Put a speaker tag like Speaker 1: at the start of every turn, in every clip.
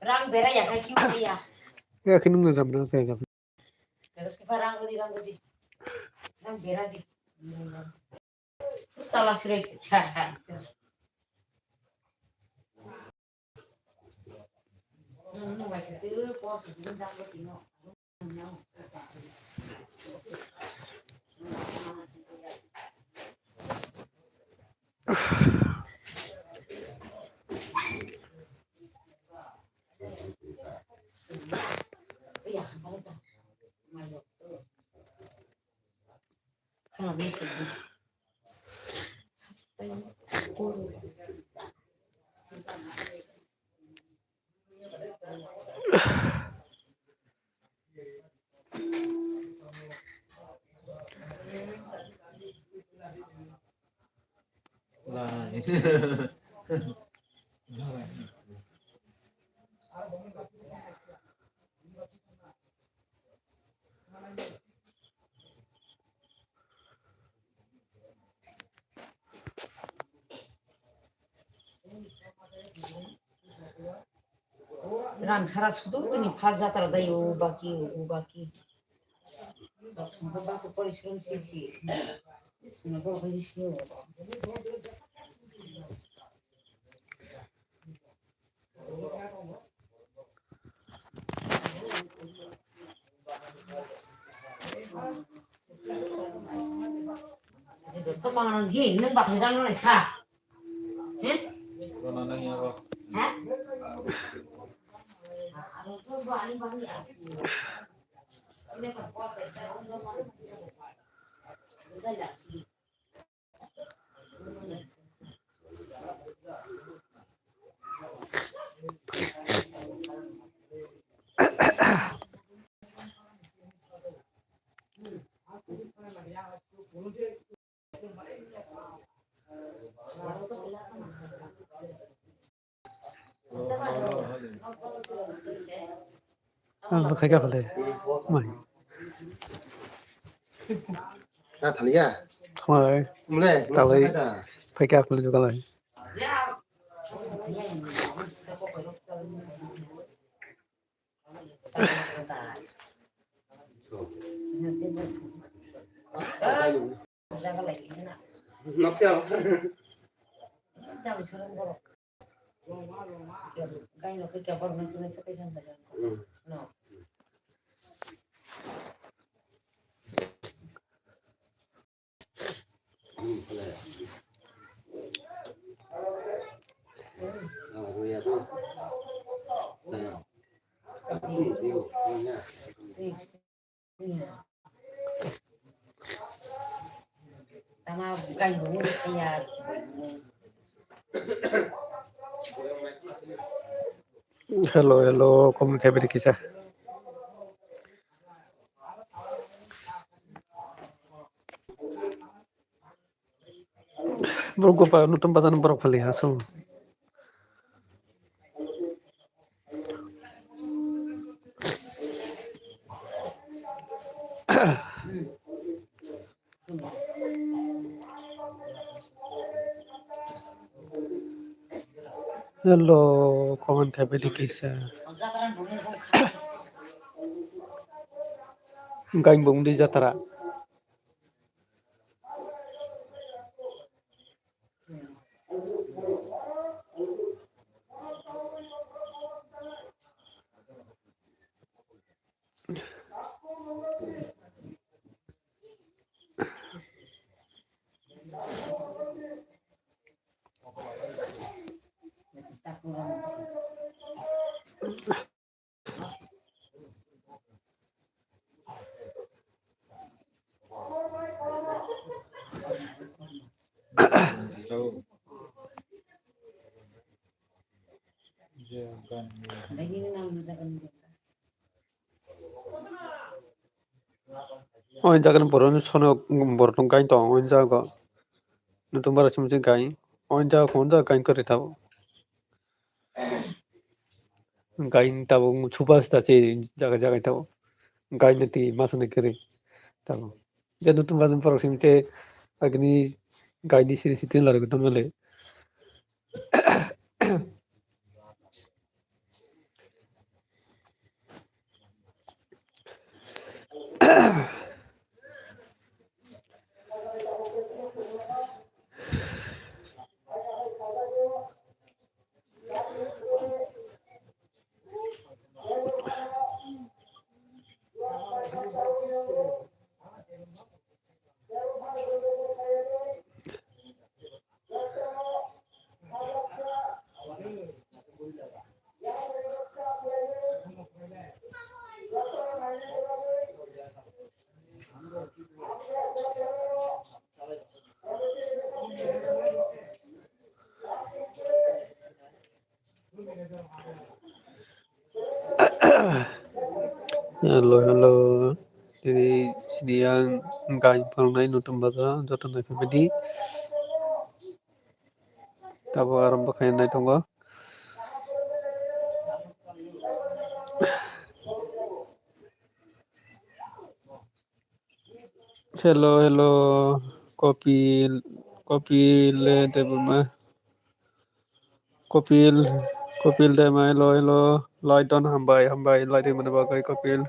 Speaker 1: Rang bera ya kai kiu ya.
Speaker 2: Ya kinung na sabna kayak apa?
Speaker 1: Terus kita rang di. Rang bera di. Tawa srek. Vai ser tudo posso não dar para ti não. Não. Iya, kan itu. Mayo. Kalau bisa. Rang saras tuh ini faza terdayu baki. Sumpah bahasa परिश्रम sih. Semoga berhasil. Kemana lagi? Neng bak nang nang sa.
Speaker 3: Kono nang ya kok.
Speaker 1: Hah? Ano to ba ani bang ya? Ini kan puasa kita untuk mana? Udah lagi.
Speaker 2: Ah, kayak apa deh? Mai.
Speaker 4: Ah, Thalia.
Speaker 2: Thôi,
Speaker 4: Mulai.
Speaker 2: tao lấy kayak apa deh kalau
Speaker 4: Nó theo.
Speaker 1: Cái nó cái kiểu con nó cái chân phải nó. Tama kain bungu saya.
Speaker 2: Hello, kamu kayak beri kisah. Bro, gue pak nonton pasangan berapa kali ya, so. Hello, kawan kayak beri kisah. Gaing bung di jatara. Oh, jangan boron sono boron gaing to, oh jago. Nonton bara cuma gaing. Oh jago, gaing kori tahu. Gaing tahu chupas tahu jaga tahu. Gaing nanti masuk negeri tahu. Jadi nonton bara cuma agni gaing di sini situ lalu kita mulai. Hello. Jadi sini yang gain pangnai nutum bazar joton naifibedi tabo arambo khainai tongo. Hello. Kopil debuma. Kopil dema hello. Loidon hambai loidon mana bagai kopil.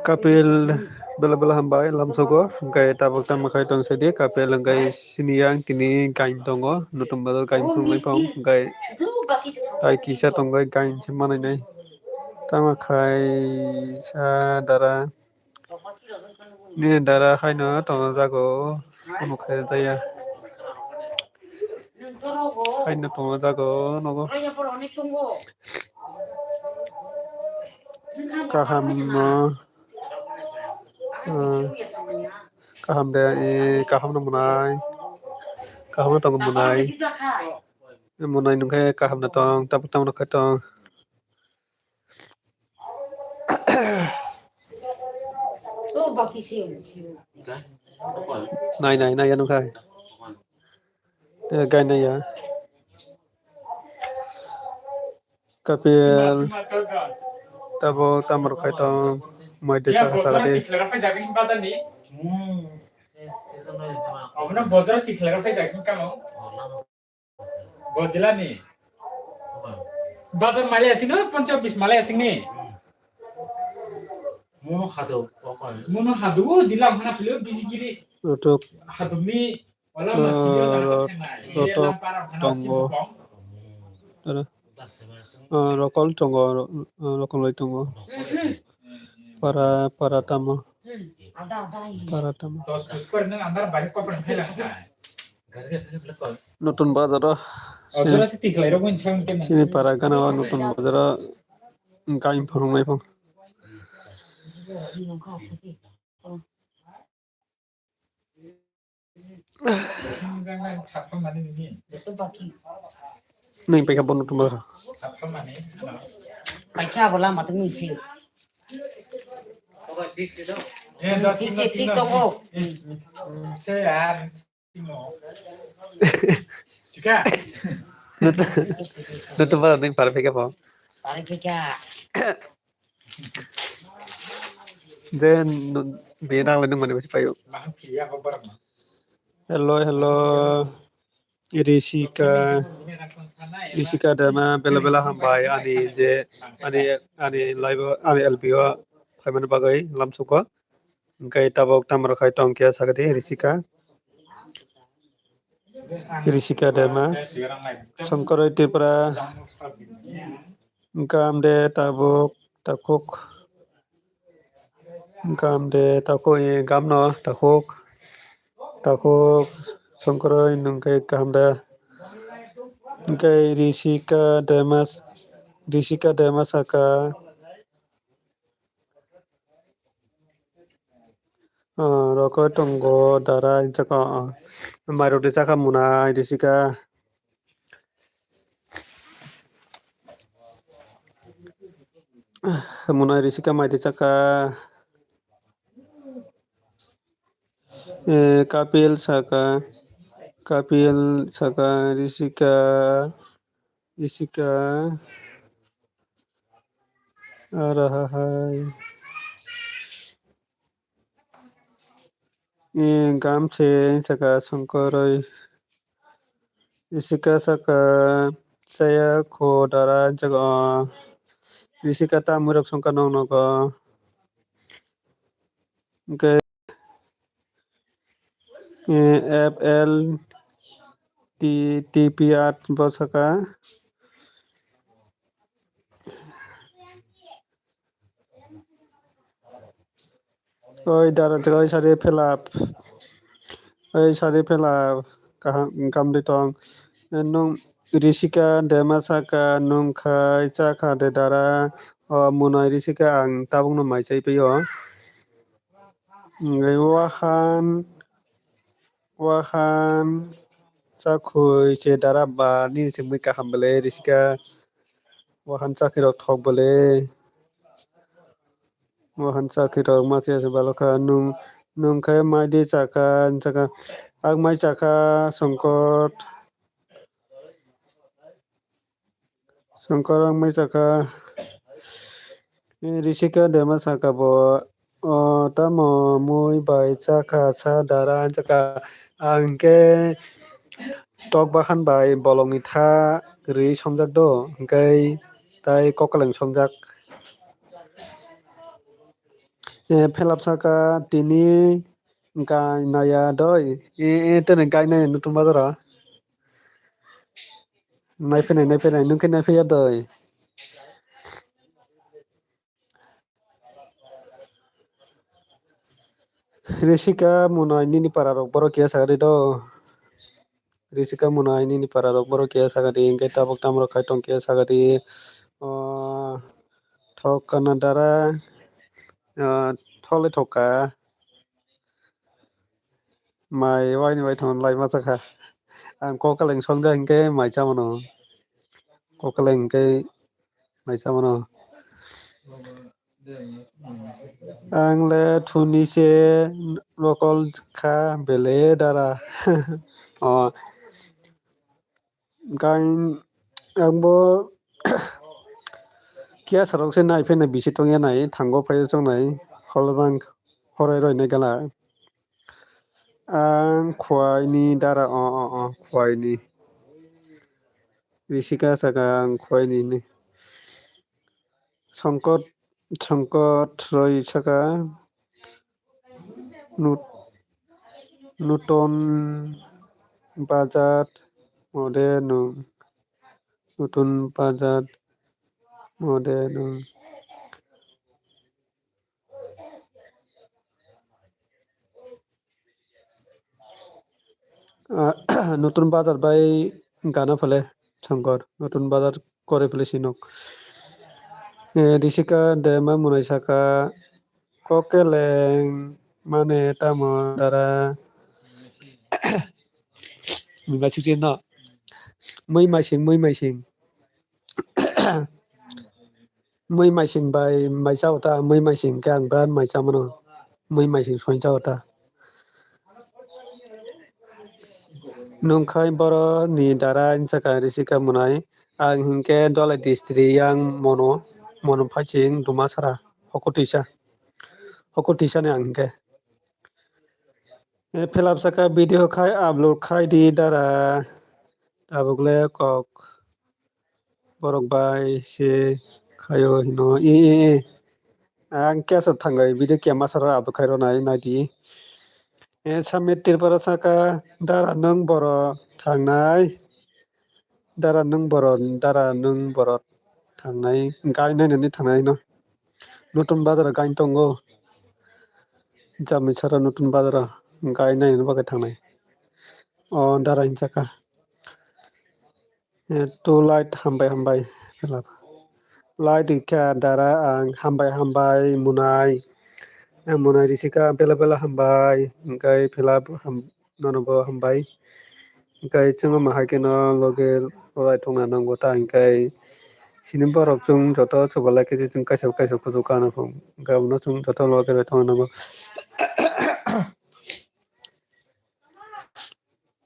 Speaker 2: Kapil bela hambai lamsogo gai tabok tamakai tong sedi kapil gai siniang kini gain tongo nutum badal gain phungai pong gai tai kisa tong gai gain semanai nai tamakai sa dara ni dara khaino tongo jago kono khai jaya khaino tongo jago nogo kaham kaham de kaham no munai kaham no tong munai nungkai kaham na tong tapuk tong no katong nai ya nungkai gai nai ya kapil tabo tamar khai tong mai desa sagade
Speaker 3: Abuna bozor tiklara fai jakin kamo. Bozila ni. Bazar Malaysia no 25 Malaysia ni. Mono hadu dilam hana philo bizigiri.
Speaker 2: untuk
Speaker 3: Hadu ni wala masih ada
Speaker 2: rotok tonggo rokol tonggo rokol loi tonggo para tamo
Speaker 3: Terus nang andar balik ko pernah jelas.
Speaker 2: nutun bazar
Speaker 3: Ojora si tiklara ko insang ke.
Speaker 2: sini para gana nutun bazar gain phungai pong
Speaker 3: Jangan sapam mani ni.
Speaker 2: nai peka bon nutun bazar
Speaker 3: Sapam mani.
Speaker 1: Pakai bola mata ni sih. Tik toko.
Speaker 3: Saya tino. Juga.
Speaker 2: nutun bazar nai para peka pong
Speaker 1: Tarik kita.
Speaker 2: then benang lenung mani basi payo
Speaker 3: Mahan kia kabar mah.
Speaker 2: hello Risika dama bela hambai ani live ani LPO payment bagai lamsuko kai tabok tamar khai tong kya sagade Risika dama Sangkoroi Tripura Gamde tabok takuk gamde takuk gamno takuk Sangkoroi nungkai gamda nungkai Risika dama saka roko tongo dara jaka maruti saka munai Risika munai Risika maiti saka kapil saka Risika arahai gamche saka Sangkoroi Risika saka saya khodara jaga Risika tamurok sangka nong nogo ke FL TPR bosaka oi dara jaga sare felap kam de tong nong Risika dema saka nong khai chakha de dara munai Risika ang tabung no mai chai peyo wahan Chakhui che dara ba ni se mui ka hambele risika wahan chakiro thok bole wahan chakiro masya se baloka nungkai mai di chaka ang mai chaka songkor ang mai chaka risika dema chaka bo tamo mui bai chaka sa dara chaka angke tok bahan bai bolong ni tha rui songjak do hingkai tai kokeleng songjak phelap saka tini gainaya doi tene gainaya nutun bazaro naifenai nungke naifeya doi risika munai nini para rok borok keha sagari do risika munai nini para rok borok keha sagari hingkai tabok tamrok khai tong keha sagari thok kana dara thole thoka mai waini wai thon lai machakha ang kokeleng songjak hingke mai chamano kokeleng hingkai mai chamano angle thuni se rokol kha bele dara gain angbo kia sarok se naifenai bisi tongya nai thango phaiyo chongnai holrang horai roi nai gala ang khwai ni dara khwai ni risika saka ang khwai ni songkot roi saka nuton bazat mode nung nutun bazat mode nung nutun bazar bai gana phale songkor nutun bazar kore phale sinok risika dema munai saka kokeleng mane tamo dara mui sikse no mui maising mui maising bai mai chawta mui maising ke ang ban mai chamano mui maising soi chawta nungkhai boro ni dara chaka risika munai ang hingke dolai district yang mono phaiching dumasara hoko twisa ni ang hingke philap saka video khai upload khai di dara tabukle kok borok bai se khayo hino ang keso thangai video kemasara abo khairo nai di samit tripura saka dara nung boro thangnai dara nung boro thangnai gainai nani thangnai no nutun bazar gain tongo jamisara nutun bazar gainai ni bagai thangnai dara hinchaka tu light hambai light ikha dara ang hambai munai risika bela hambai hingkai philap nonobo hambai hingkai chungo mahai no loge rai thongna nango ta hingkai sini borok chung joto chubalai khe chung kaisa kuchu kana phum hingkai no chung joto loge rai thongna nango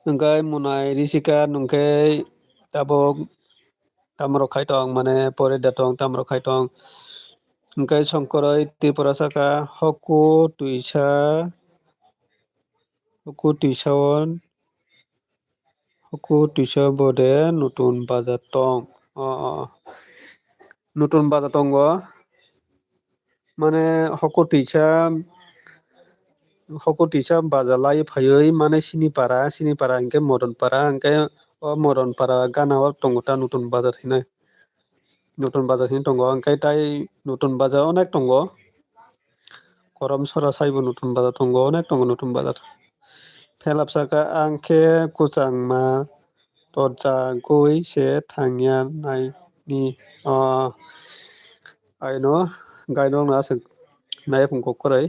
Speaker 2: hingkai munai risika nungkhai tabok tamrok khai tong mane pore datong tamrok khai tong hingkai songkoroi tripura saka hoku tuisa bode nutun bazar tong nutun bazar tongo mane hoku tuisa bazar lai phaioi mane sinipara hingke moronpara hingke moronpara gana o tongo ta nutun bazar hinui nutun bazar hino tongo hingkai tai nutun bazar onek tongo koramsora sai bo nutun bazar tongo onek tongo nutun bazar phelap saka angkhe kuchangma torjagoi se thangya naini aino gaino asuk naiphung kok koroi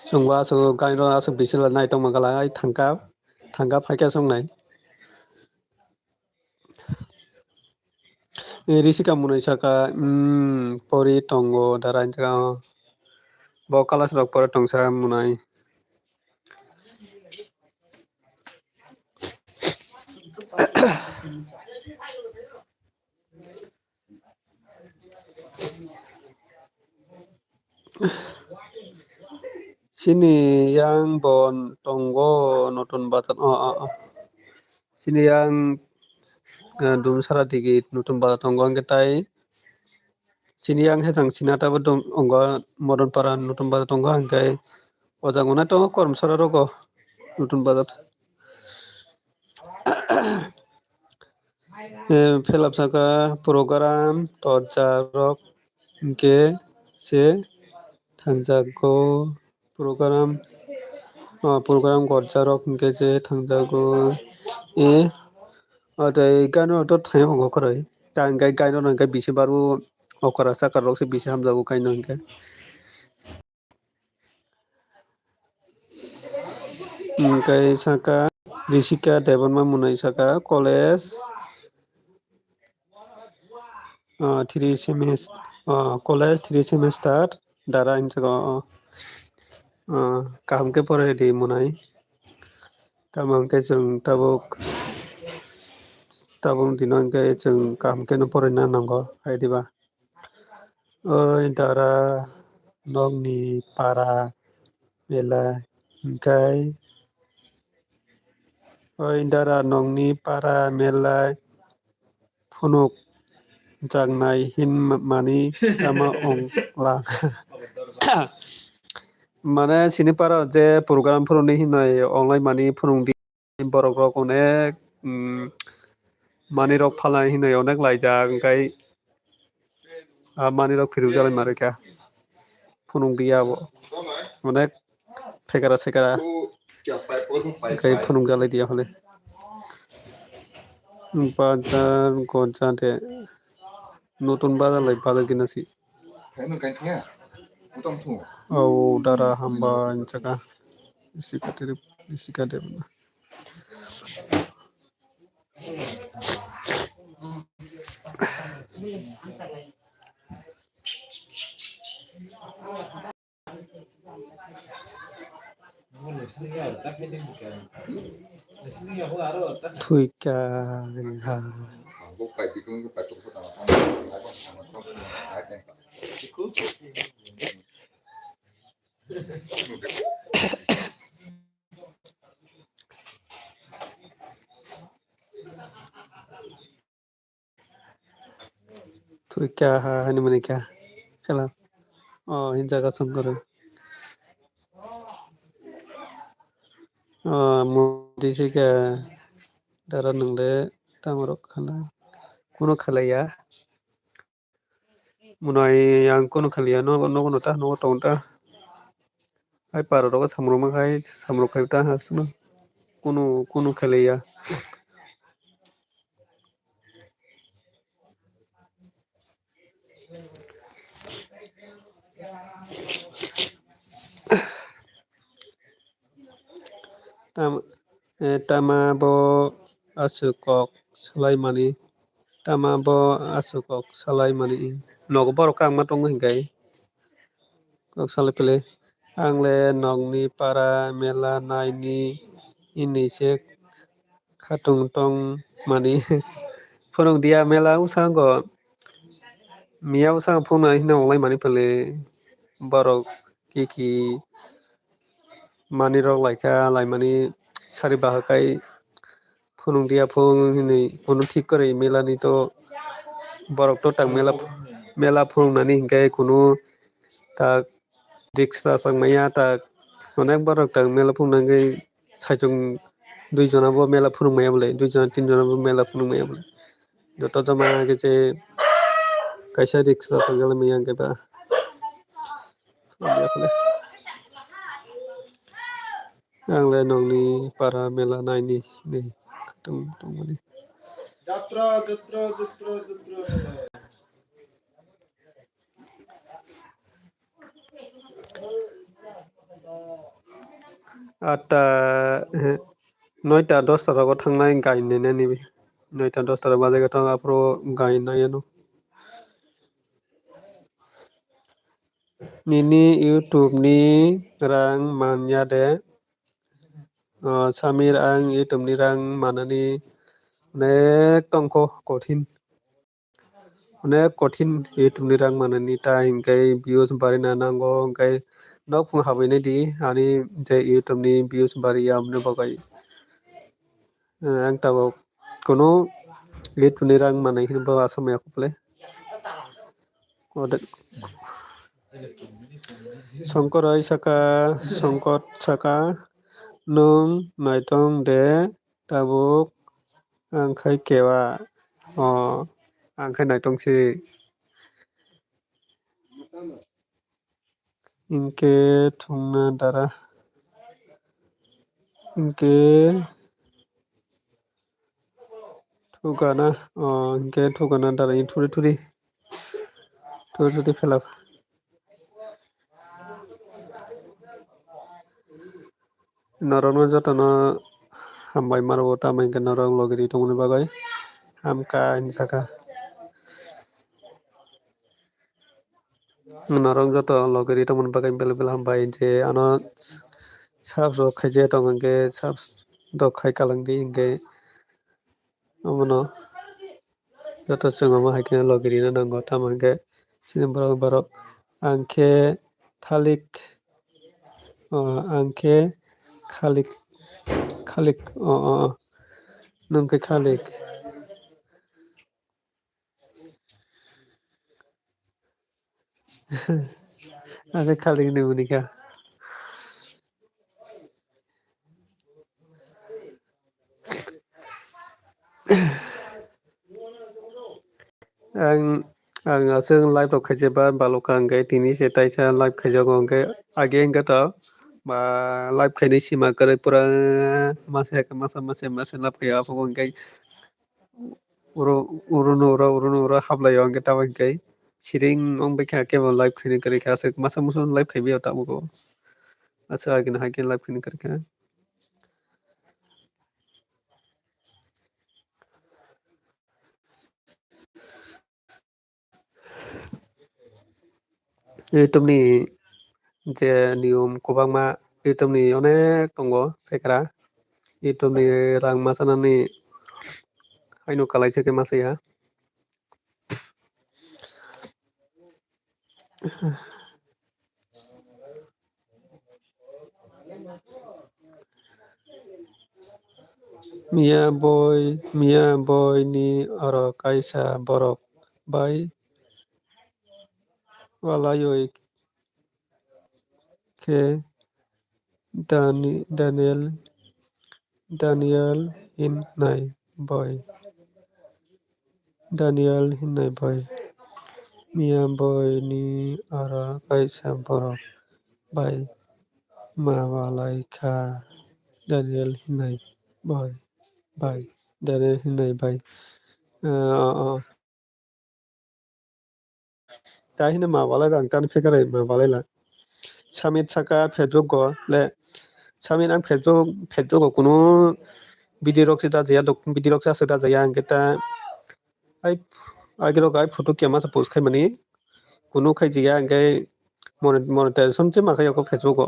Speaker 2: Sungwa so kaino aso bisila nai tong magala ai thangka phaika songnai. Risika munai saka pori tongo darai jaga bo kalas rok pore tongsa munai. Sini yang bon tongo notun bazar sini yang dum sara digi notun bazar tongo angketai sini yang hejang sinata bo dong ongo modon para notun bazar tongo angkai ojang ona tongo kormsara rogo notun bazar. Felap saka program torja rok hingke se thangjago program gorja rok hingke se thangjago tei gaino to thai hongo koroi ta hingke gaino no hingke bisi baru okara saka rok se bisi hamjago gaino hingke. Hingke saka Risika Deborma munai saka college 3 semester college 3 semester dara injago kaham ke pore di munai tamo hingke jeng tabuk dino hingke jeng kaham ke no poraina nango haidiba oi dara nokni para belai hingkai oi dara nokni para belai phunuk jangnai hinmani tamo ongla mane sini para je program phuroni hinai onglai mani phunungdi borok rok onek manui rok phalnai hinai onek laijak hingkai manui rok phirukjak naikha phunungdi abo onek fekara sekara hingkai phunukjalai dia hole bazar gorja de notun bazar lai bazar ginasi au dara hamba jaga Risika Deborma. Thuika ha thuika ha hani manika kala hinjaga songkoro modisika dara nongde tamorok khala kuno khalaiya munai yang kuno khaliya nogo no ta nogo tong ta ai paro rogo samruma khai samruk khai ta hasno kuno khalaiya tama bo asukok salaimani tama bo asukok salaimani nogo borok kangma tongo hingkai kok salai pele angle nokni para mela naini ini se khatung tong mani phunukdia mela usango mia usang phuna hino onglai mani pele borok kiki mani rok laika laimani sari bahakai phunukdia phung hinui phunu thik koroi melani to borok to tang mela phunuknani hingkai kunu tak riksha changmaya tak onek borok tak mela phunuknai saichung 2 jona bo mela phunukmaya bolai 2 jona 3 jona bo mela phunukmaya bolai joto jama ke je kaisa riksha changjak maya hingke ba angle nokni para mela naini ni khatung tongmani
Speaker 3: Jatra.
Speaker 2: 8टा 9टा 10टा राव थांनाय गायनोनो नैबे 9टा 10टा बाजायगाथ' आपरो गायनायानो Nini YouTube ni rang manya de Samir ang YouTube ni rang manani nek tongko kotin nek kotin YouTube ni rang manani ta hingkai views barina nango hingkai nok phung habaini di ani je YouTube ni views bari amne bagai ang tabo kono YouTube ni rang manai hin ba asam yakuple Songkorai songkot saka nung naitong de tabuk angkai kewa angkai naitong si inke thungna dara inke thugana inke thugana dara thuri thuri felap Norong jotano hambai marbo tamai ke norong logiri tongmani bagai hamka saka norong joto logiri tongmani bagai bel bel hambai je ano sab rok khaije tong hingke sab dok khai kalangdi hingke amono joto chungamo haike logiri no nango tamo hingke sini borok angke thalik angke khalik nungke khalik ane khalik ni unika ang asung live rok khaijaba baloka hingke tini se taisa live khaijago hingke age hingke to ba live khainai sima kwrwi pura masa live khai apogo hingke urono uro hablai hingke tamo hingke siring ongbaikha kebo live khainai kwrwi kha asuk masa live khaibai tamogo asa agini haike live khainai kwrwikha YouTube ni je niyom kwbangma YouTube ni onek tongo faikra YouTube ni rang masanani haino kalaisa khe masaya Mia boy ni oro kaisa borok bai walayoi khe Daniel hinnai boy Mia boy ni oro kaisa borok bai mawalaikha Daniel hinnai boy Daniel hinnai bai ta hino mawalai ang tani phekarai mawalaila Samit saka Facebook go le Samit ang Facebook go kuno video rok se dajaya video rok se asuk dajaya hingke ta ai agirok ai photo kema sa post khaimani kuno khaijaya hingke monetization se makai ako Facebook o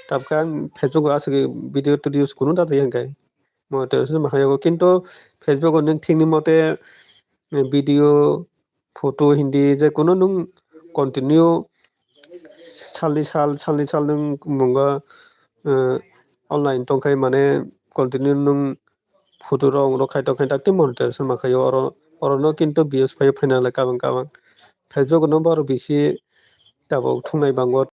Speaker 2: tabkhe ang Facebook o asuk video kuno dajaya hingke monetization makai ako kintu Facebook o nung thingni mote video photo hindi je kuno nung continue salni sal nung mungo online tongkhai mane continue nung photo rok khai tongkhai takti monetization makai oro no kintu views fai nalai kabang Facebook no boro bisi tabuk thungnai bango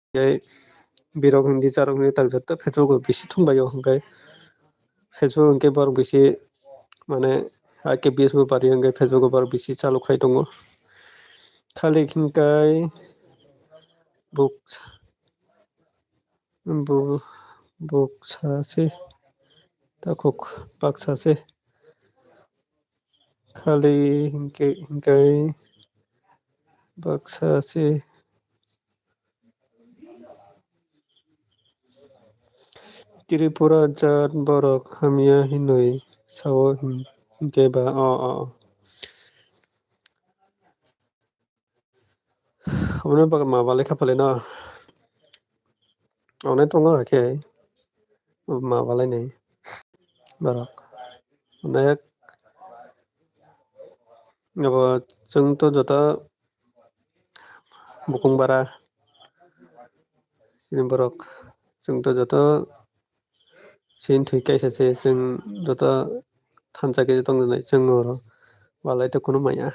Speaker 2: birok hindi charok hindi takjak Facebook o bisi thungbai o hingke Facebook hingke borok bisi mane aike views bo bari hingke Facebook o borok bisi chalokhai tongo khalik hingkai buksase takok baksase khali hingkai baksase Tripura जात borok hamya hinui sao hingke ba Amne baga maba lekha pale no Amne tongo ke maba lainai borok nek abo जोंथ' जता bukung bara sini borok जोंथ' जता sin thui kaisa se जों जता thansa ke tongnai जों oro walai to kuno maya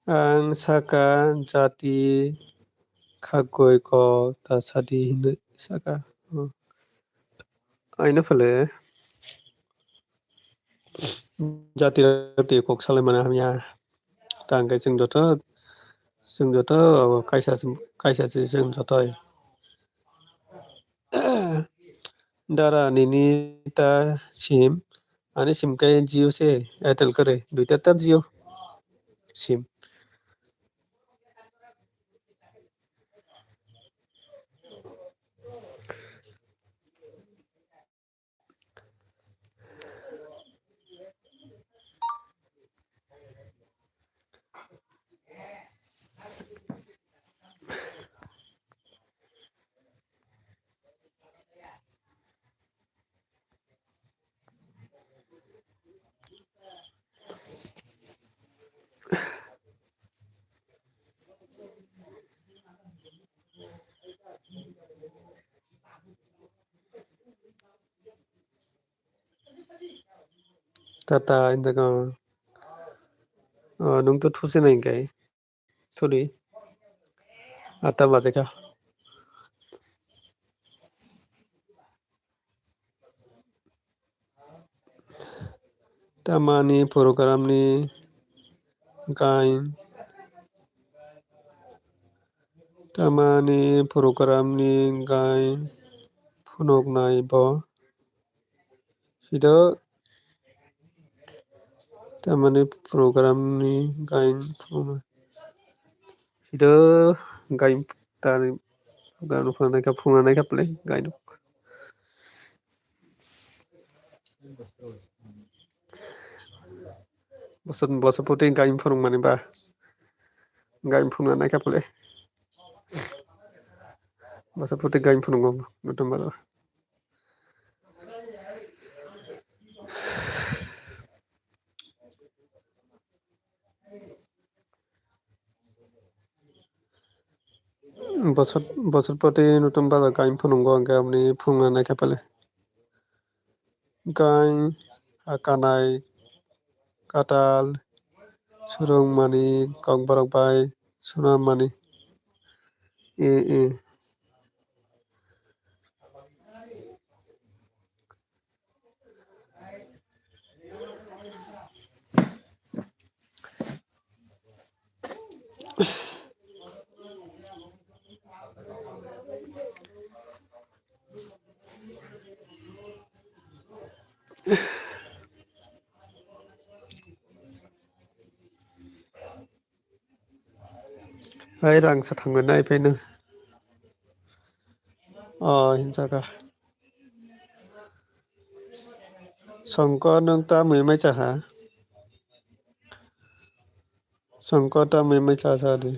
Speaker 2: ang saka jati khagoi ko tasadi hinui saka aina phale jati rati kok salai mana hamya tangkai जों जता kaisa जों जता dara nini ta sim ani sim kai Jio se Airtel करे दुईटा ता Jio sim tata indaka nung to thuse nai kai thudi ata baje ka tamani program ni gain tamani program ni gain phunok nai bo sido tamani program ni gain phunok sido gain tani ganu phunga nai ka play gain bosot puti gain phunok mani ba gain phunga nai ka play bosot puti gain phunok nutum ba বছর প্রতি নতুন বাজার গাইম ফুনুঙ্গ আঙ্কে আপনি ফুংনা নাইখা পেলে গাই আকানাই কাটাল সুরং মানি কংবরক by সুনাম মানি এ এ hai rang sa thangna nai pe nu hinjaka songko nung ta mui mai cha ha songko ta mui mai cha sa di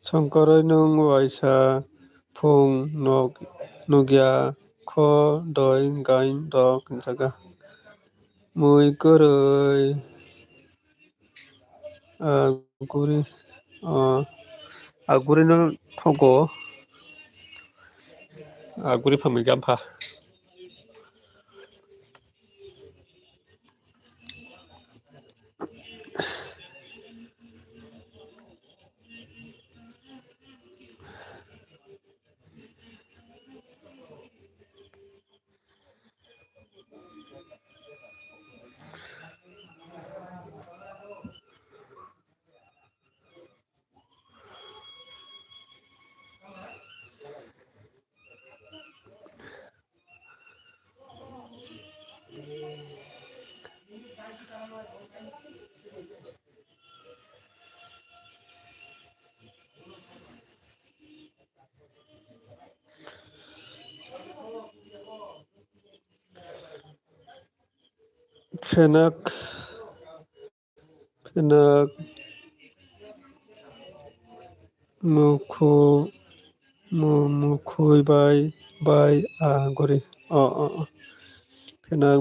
Speaker 2: Songkoroi nung waisa phung nogya kho doi gain rok jaga mui koroi aguri aguri no thogo aguri phamui gampha phenak mukhui bai aguri phenak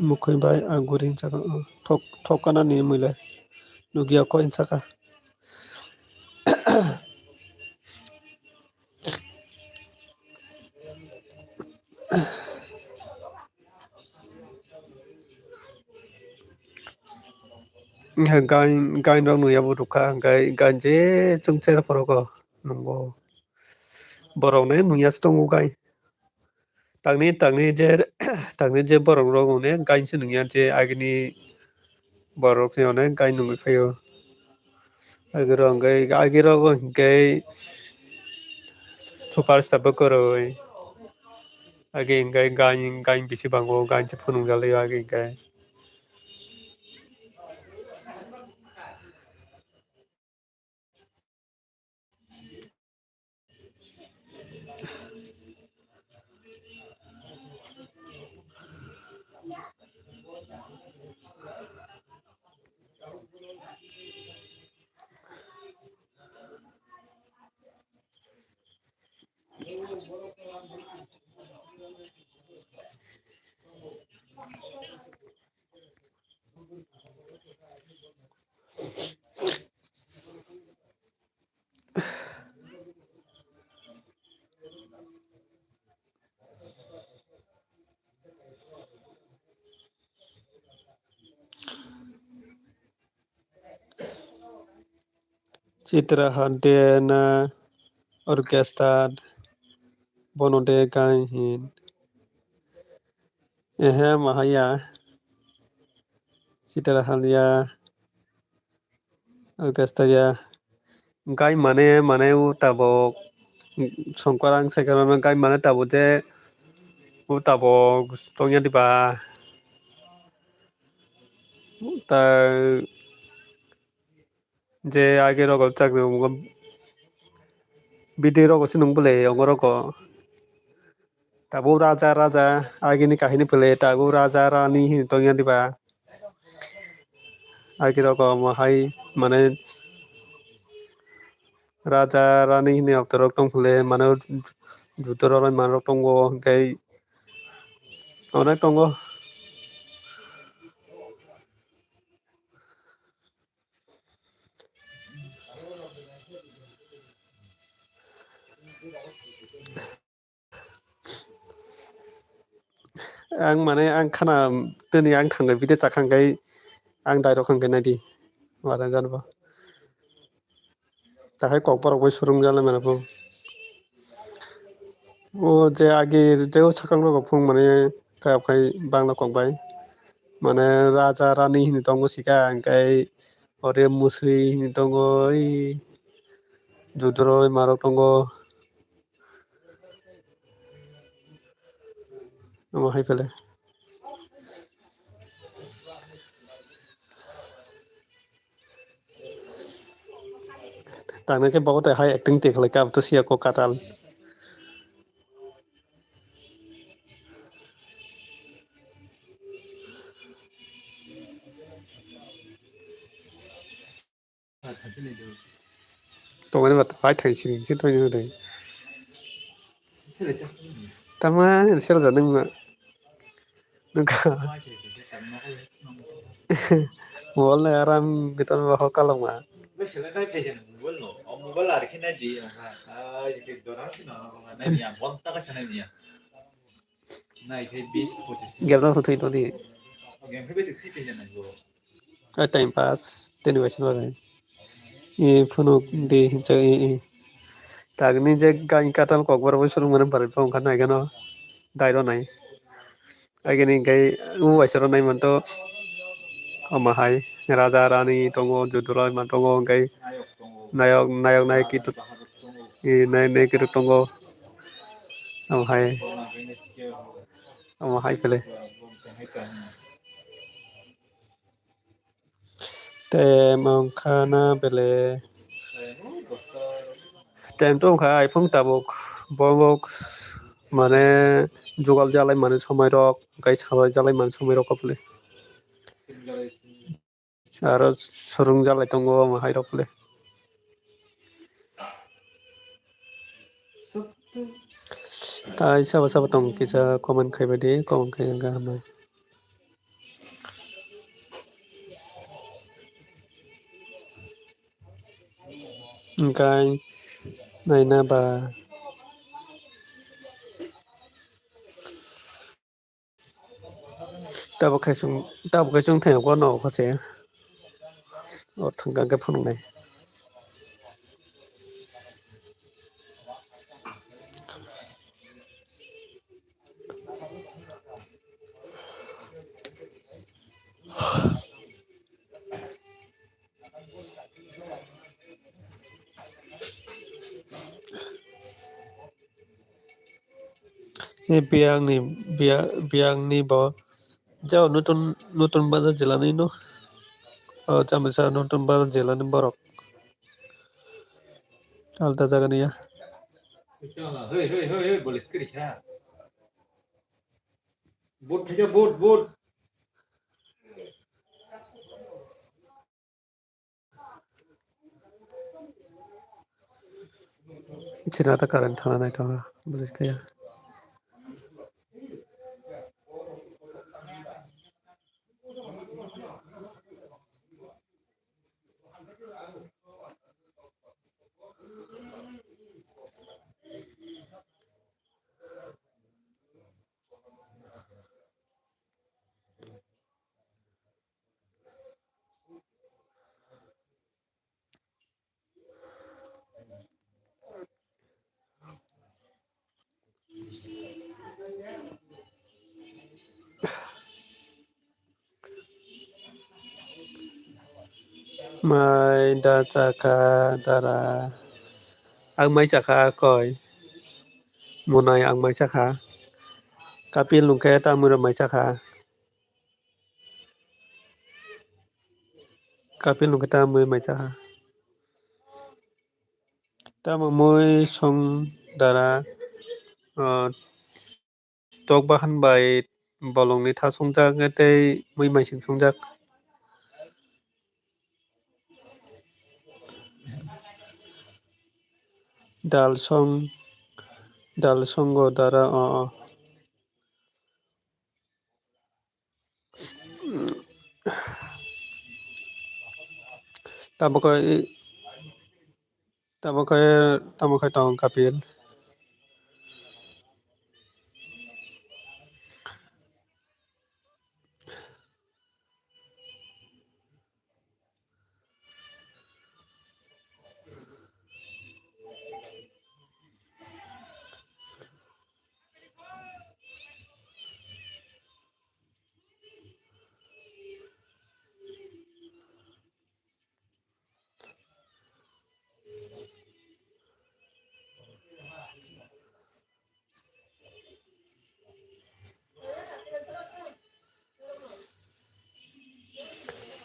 Speaker 2: mukhui bai aguri jaga thokana ni muilai nugya ko insaka gain rok nuyabu rukha gain je chungcher porogo nongo borok ne nuyas tongo gain tangni je borok rok ne gain se nungya je agini borok se ne gain nungui phaio agirok hingke superstar bo koroi agi hingke gain bisi bango gain se phunukjalai agi hingke Citra Handena Orkestra bonode gain hin ehe mahaya Citra Handya Orkestra gain mane tabo songkorang sekarang gain mane tabo je tabo tongya diba ta je age rogo chakri bidi rogo sinung bole ongoroko tabo raja agini kahini bole tabo raja rani hin tongya diba age rogo mahai mane raja rani hini oktorok tongphule mane jutorok manrok tongo hingke onek tongo ang khana tini ang thangai video chakhangkai ang dairok khangkai naidi wara janabo takai kokborok bai surungjalai manabo o je age jeo sakang rogo phung mane kayabkhai bangla kokbai mane raja rani hini tongo sika hingke ore musui hini tongo judoroi marok tongo omo hai pele tangna ke bogotai hai acting te khalai to siya ko katal Tunggu bat pai thai sini sih tuh ini deh.
Speaker 3: Selesai.
Speaker 2: Tama sel jadi nggak nggak boleh aram kita bawa kalau mah.
Speaker 3: Wes na tayo kasi mobile no. Ang mobile ari kina di ang yung doran sino na niya. Bonta ka sana niya. Na ikay bis potis.
Speaker 2: Game tuh itu di
Speaker 3: Game bes sih kasi na go.
Speaker 2: time pass tenu wes nggak. Ini phone di jadi tag ni je gain katal kok baru suruh mana baru pun kan naik kan dairo naik. Agini gai wes suruh naik mantu amahai Raja Rani tongo judulai mantongo gai
Speaker 3: Nayok tongo.
Speaker 2: nayok naik itu
Speaker 3: Baharap tongo.
Speaker 2: naik itu tongo amahai
Speaker 3: Kung kaya siya.
Speaker 2: amahai pele.
Speaker 3: Kaya ka.
Speaker 2: Tem ông khana bele
Speaker 3: Basta.
Speaker 2: tem to kha iphone tabuk bobok mane jogal jalai mane সময় rok gai sabai jalai mane সময় rok kople aro surung jalai tongo mahai rok pele tai saba saba tong kisa comment khai bade comment khai ga hamai gai naina ba tabo khai sung thai ko no ko se o thang ga phun nai e biang ni bo jauh nutun bazar jalan ini chamisa nutun bazar jalan borok alta jaga ni ya
Speaker 3: Hey, boleh sekali ya. Boat aja boat.
Speaker 2: cerita karen thana nai thana boleh kaya mai da chaka dara ang mai chaka koi monai ang mai chaka kapil lungke ta mura mai chaka kapil lungke ta mura mai chaka ta moi song dara tok bahan bai bolong ni tha songjak tei moi mai sing songjak dal songo dara tamokai tamokai tong kapil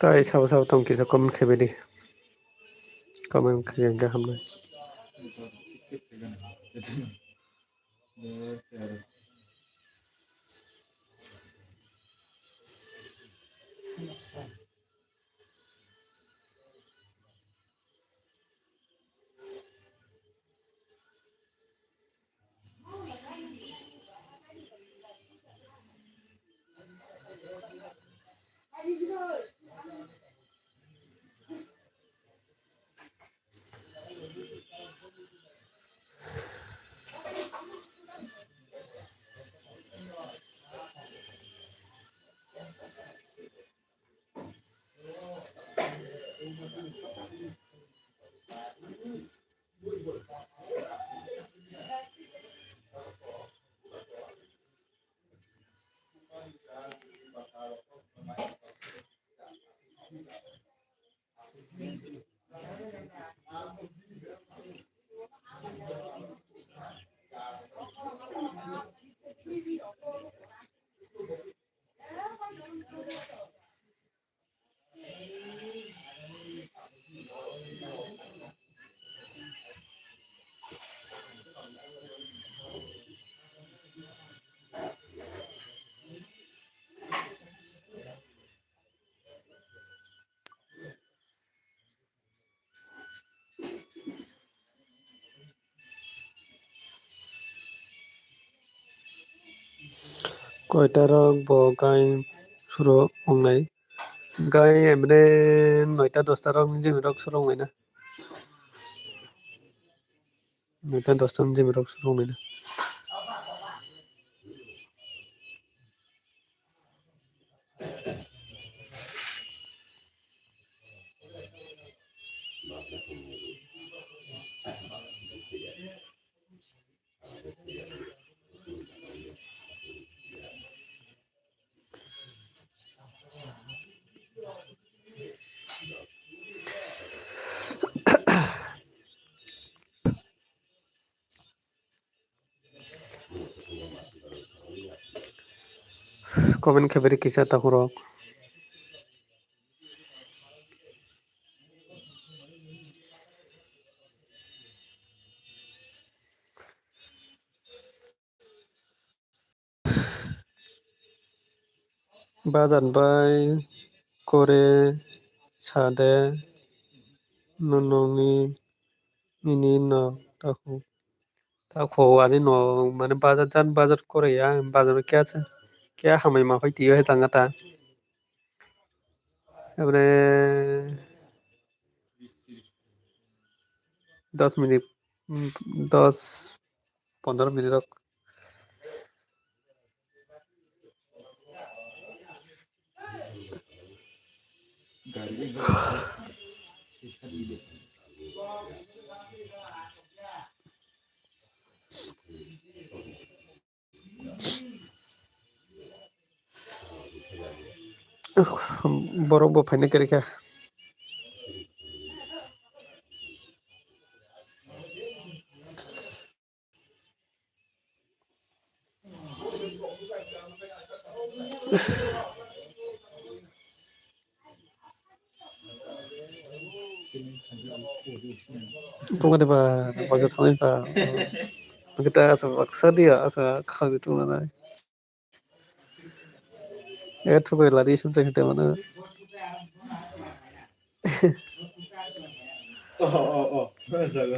Speaker 2: tai sao sao tong kisa comment khai bade comment khai ga hamna Kota rok bo gai suro ongnai. Gai emre 9টা 10টা rok jimi rok suro ongnai na. 9টা 10টা jimi rok suro ongnai na. Komen kheberi kisa takurok. Bazan bai kore sade nononi ini no taku taku ani no mane bazar kore ya bazar kya hamai ma phai tiyo he tangata ebre 10 minit 10-15 minit rok borok bo phaina kereka tungade ba baga thanai ba kita asa baksa dia asa khagi tungana ethu be lari sumte khite mana
Speaker 3: Sago.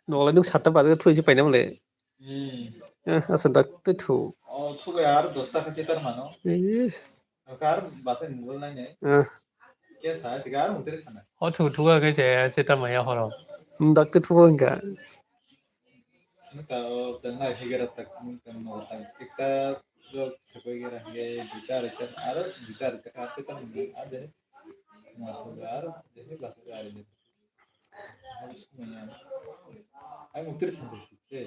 Speaker 2: nolai nung satta baga thui paina mole asa dak te thu
Speaker 3: Thu यार दोस्ता खसी तर मानो car बासे मुगल नहीं है क्या साया cigar मुतेरे खाना
Speaker 2: thu cái gì sẽ tao mày horo dak te thu enga
Speaker 3: नुका तन्ना हिगरा तक तन्ना तक इतना जो सकोई गिरा है गिटार इतना आरो गिटार इतना आते तक आधे माथो यार देखे बासे यार ये हम इसमें यार आई मुतेरे खाना सीखते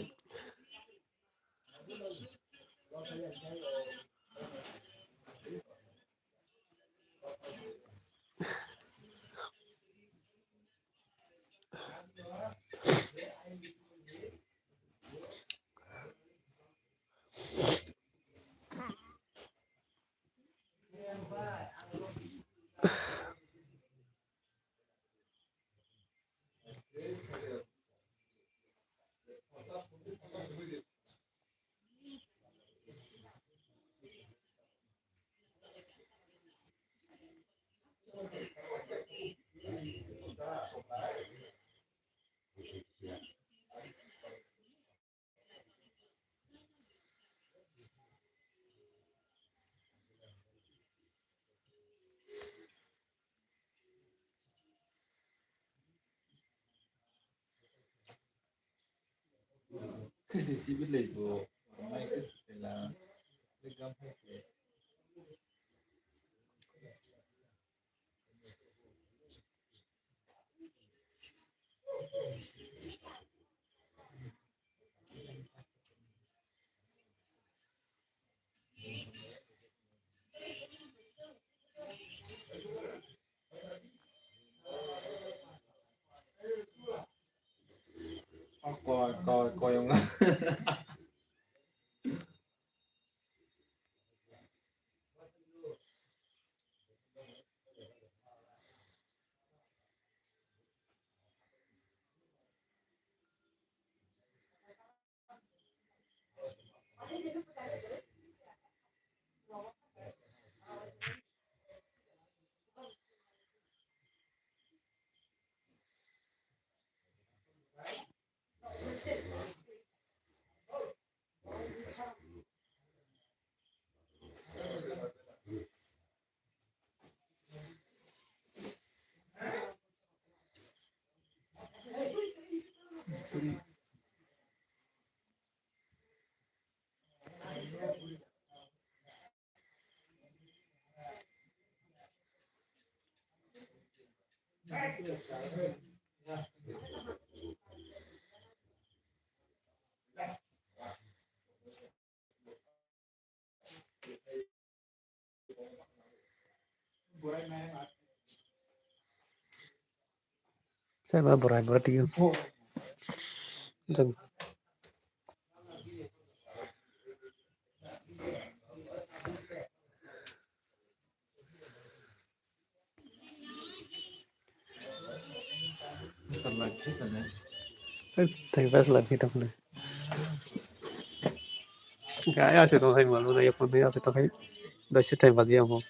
Speaker 3: si biết lấy bộ mai cái là lấy gam hay gì coi coi coi ông lắm
Speaker 2: Saya mah berarti kan. Jeng. Thầy bác là thì trong này. Cái ai sẽ thầy mà lúc này không thấy ai sẽ thầy. Đây sẽ thầy vào gì không?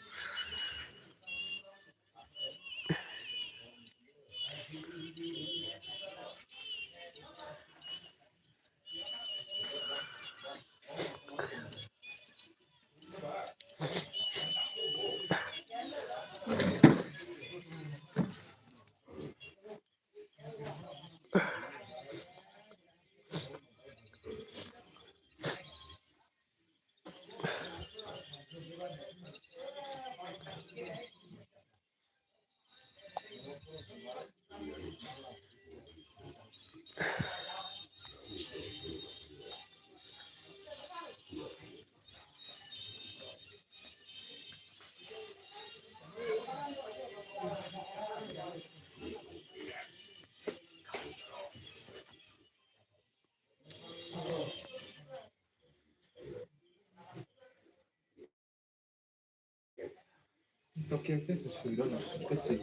Speaker 3: Toque que se subió no que sí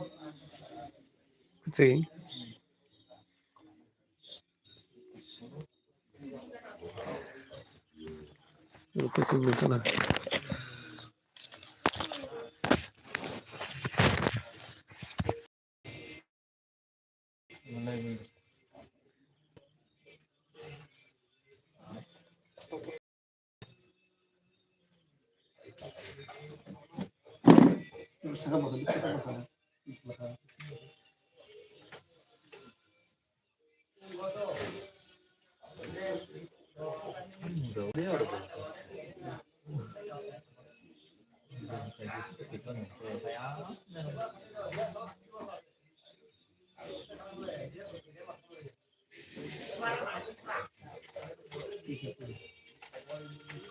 Speaker 2: Sí. Lo que se me pone.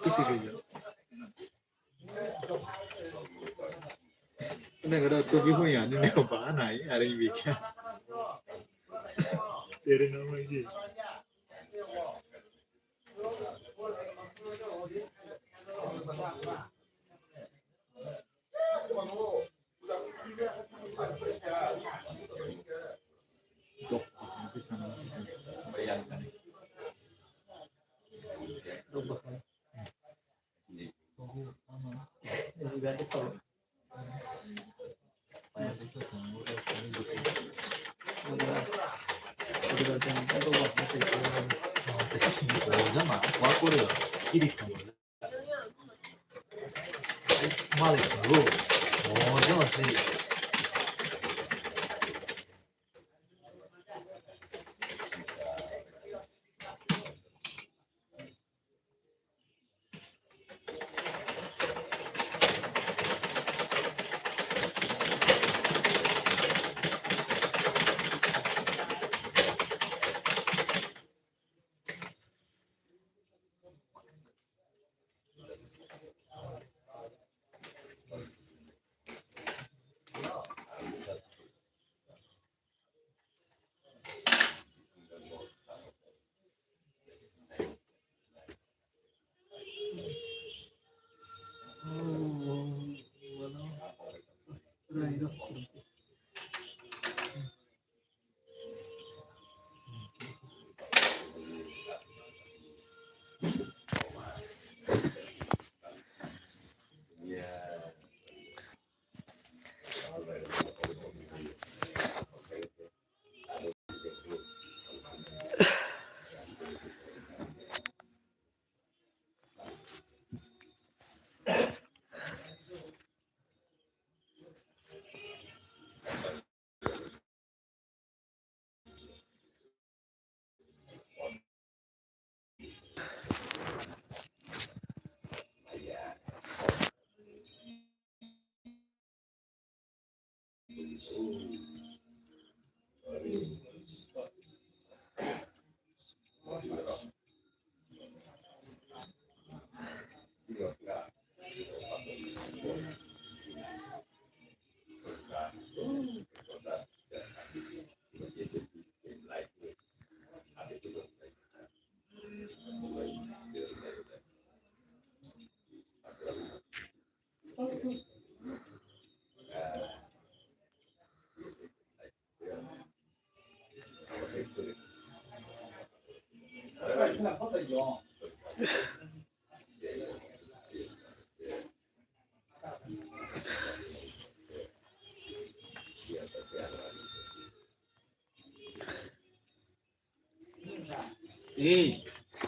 Speaker 3: cái gì vậy này cái tôi biết không nhỉ nên không bả này à đây việc để nó mới gì Tuh, di sana bayangkan.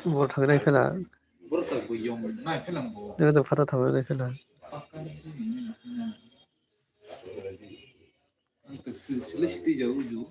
Speaker 2: 뭐 당연히 그나
Speaker 3: Berta guyong na film bo.
Speaker 2: 내가 좀 받아 담아내 그나
Speaker 3: Pakan si ini na. Untuk silih jauh jauh.